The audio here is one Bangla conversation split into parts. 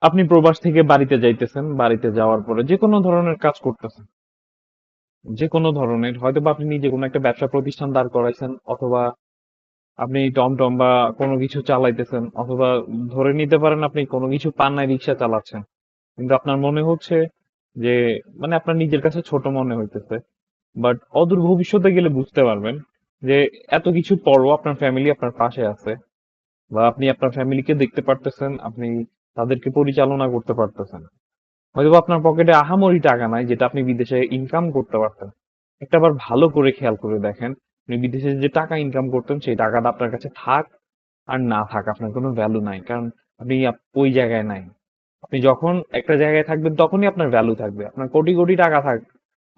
আপনি প্রবাস থেকে বাড়িতে যাইতেছেন, বাড়িতে যাওয়ার পরে যে কোনো ধরনের কাজ করতেছেন, যে কোনো ধরনের, হয়তো বা আপনি নিজে কোনো একটা ব্যবসা প্রতিষ্ঠান দাঁড় করাইছেন, অথবা আপনি টমটম বা কোনো কিছু চালাইতেছেন, অথবা ধরে নিতে পারেন আপনি কোনো কিছু পান নাই, রিক্সা চালাচ্ছেন, কিন্তু আপনার মনে হচ্ছে যে মানে আপনার নিজের কাছে ছোট মনে হইতেছে। বাট অদূর ভবিষ্যতে গেলে বুঝতে পারবেন যে এত কিছু পরও আপনার ফ্যামিলি আপনার পাশে আছে, বা আপনি আপনার ফ্যামিলিকে দেখতে পারতেছেন, আপনি তাদেরকে পরিচালনা করতে পারতেছেন। হয়তো আপনার পকেটে আহামরি টাকা নাই যেটা আপনি বিদেশে ইনকাম করতে পারতেন। একটা বার ভালো করে খেয়াল করে দেখেন, আপনি বিদেশে যে টাকা ইনকাম করতেন সেই টাকাটা আপনার কাছে থাক আর না থাক আপনার কোনো ভ্যালু নাই, কারণ আপনি ওই জায়গায় নাই। আপনি যখন একটা জায়গায় থাকবেন তখনই আপনার ভ্যালু থাকবে। আপনার কোটি কোটি টাকা থাক,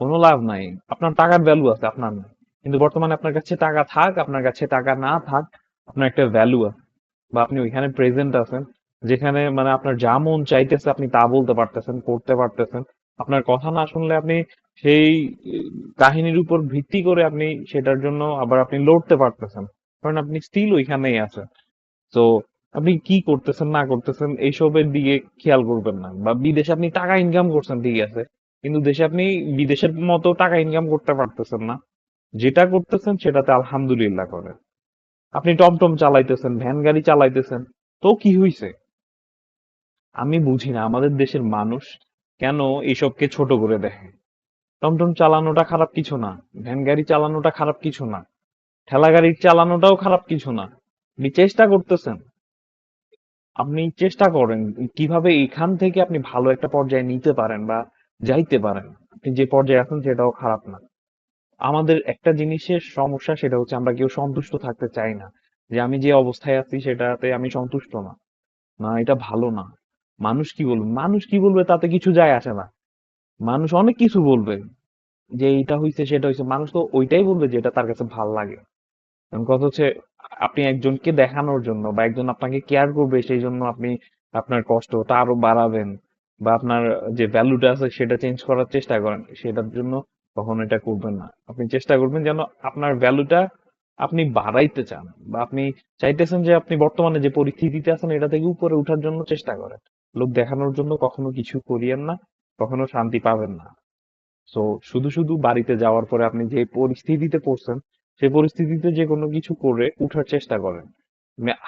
কোনো লাভ নাই। আপনার টাকার ভ্যালু আছে, আপনার নাই। কিন্তু বর্তমানে আপনার কাছে টাকা থাক, আপনার কাছে টাকা না থাক, আপনার একটা ভ্যালু আছে, বা আপনি ওইখানে প্রেজেন্ট আছেন, যেখানে মানে আপনার যা মন চাইতেছে আপনি তা বলতে পারতেছেন, করতে পারতেছেন। আপনার কথা না শুনলে আপনি সেই কাহিনীর উপর ভিত্তি করে আপনি সেটার জন্য আবার আপনি লড়তে পারতেছেন, কারণ আপনি স্টিল ওইখানেই আছেন। তো আপনি কি করতেছেন না করতেছেন এইসবের দিকে খেয়াল করবেন না। বা বিদেশে আপনি টাকা ইনকাম করছেন ঠিক আছে, কিন্তু দেশে আপনি বিদেশের মতো টাকা ইনকাম করতে পারতেছেন না। যেটা করতেছেন সেটাতে আলহামদুলিল্লাহ করেন। আপনি টমটম চালাইতেছেন, ভ্যান গাড়ি চালাইতেছেন, তো কি হইছে? আমি বুঝি না আমাদের দেশের মানুষ কেন এইসবকে ছোট করে দেখে। টমটম চালানোটা খারাপ কিছু না, ভ্যান গাড়ি চালানোটা খারাপ কিছু না, ঠেলা গাড়ি চালানোটাও খারাপ কিছু না। আপনি চেষ্টা করতেছেন, আপনি চেষ্টা করেন কিভাবে এখান থেকে আপনি ভালো একটা পর্যায়ে নিতে পারেন বা যাইতে পারেন। আপনি যে পর্যায়ে আছেন সেটাও খারাপ না। আমাদের একটা জিনিসের সমস্যা, সেটা হচ্ছে আমরা কেউ সন্তুষ্ট থাকতে চাই না। যে আমি যে অবস্থায় আছি সেটাতে আমি সন্তুষ্ট না, না এটা ভালো না। মানুষ কি বলবে, মানুষ কি বলবে তাতে কিছু যায় আসে না। মানুষ অনেক কিছু বলবে, যে এইটা হইছে সেটা হইছে, মানুষ তো ওইটাই বলবে যেটা তার কাছে ভাল লাগে। এখন কথা হচ্ছে, আপনি একজনকে দেখানোর জন্য বা একজন আপনাকে কেয়ার করবে সেই জন্য আপনি আপনার কষ্টটা আরো বাড়াবেন, বা আপনার যে ভ্যালুটা আছে সেটা চেঞ্জ করার চেষ্টা করেন, সেটার জন্য কখনো এটা করবেন না। আপনি চেষ্টা করবেন যেন আপনার ভ্যালুটা আপনি বাড়াইতে চান, বা আপনি চাইতেছেন যে আপনি বর্তমানে যে পরিস্থিতিতে আছেন এটা থেকে উপরে উঠার জন্য চেষ্টা করেন। লোক দেখানোর জন্য কখনো কিছু করিয়েন না, কখনো শান্তি পাবেন না। সো শুধু শুধু বাড়িতে যাওয়ার পরে আপনি যে পরিস্থিতিতে পড়ছেন সেই পরিস্থিতিতে যে কোনো কিছু করে উঠার চেষ্টা করেন।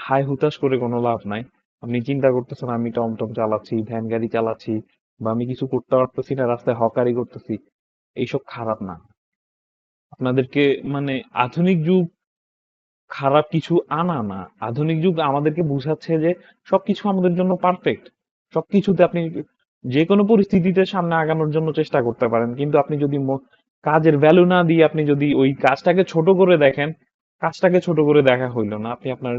হাই হুতাশ করে কোনো লাভ নাই। আপনি চিন্তা করতেছেন আমি টমটম চালাচ্ছি, ভ্যান গাড়ি চালাচ্ছি, বা আমি কিছু করতে পারতেছি না, রাস্তায় হকারি করতেছি, এইসব খারাপ না। আপনাদেরকে মানে আধুনিক যুগ খারাপ কিছু আনা না। আধুনিক যুগ আমাদেরকে বুঝাচ্ছে যে সবকিছু আমাদের জন্য পারফেক্ট। সবকিছুতে আপনি যে কোনো পরিস্থিতিতে সামনে আগানোর জন্য চেষ্টা করতে পারেন, কিন্তু আপনি যদি কাজের ভ্যালু না দিয়ে আপনি যদি ওই কাজটাকে ছোট করে দেখেন, কাজটাকে ছোট করে দেখা হইলো না, আপনি আপনার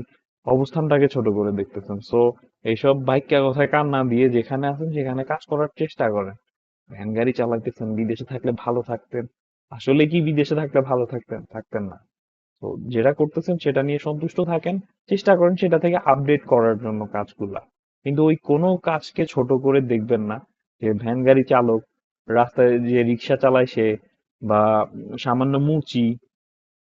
অবস্থানটাকে ছোট করে দেখতেছেন। সো এইসব বাইকা কথায় কান না দিয়ে যেখানে আছেন সেখানে কাজ করার চেষ্টা করেন। ভ্যান গাড়ি চালাইতেছেন, বিদেশে থাকলে ভালো থাকতেন। আসলে কি বিদেশে থাকলে ভালো থাকতেন? থাকতেন না। তো যেটা করতেছেন সেটা নিয়ে সন্তুষ্ট থাকেন, চেষ্টা করেন সেটা থেকে আপডেট করার জন্য কাজগুলা। কিন্তু ওই কোনো কাজকে ছোট করে দেখবেন না। যে ভ্যান গাড়ি চালক, রাস্তায় যে রিক্সা চালায় সে, বা সামান্য মুচি,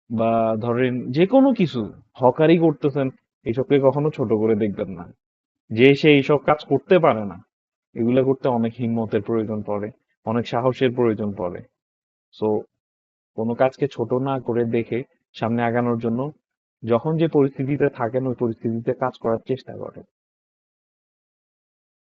বা ধরেন যে কোনো কিছু হকারি করতেছেন, এইসবকে কখনো ছোট করে দেখবেন না। যে সে এইসব কাজ করতে পারে না, এগুলা করতে অনেক হিম্মতের প্রয়োজন পড়ে, অনেক সাহসের প্রয়োজন পড়ে। সো কোনো কাজকে ছোট না করে দেখে সামনে আগানোর জন্য যখন যে পরিস্থিতিতে থাকেন ওই পরিস্থিতিতে কাজ করার চেষ্টা করেন।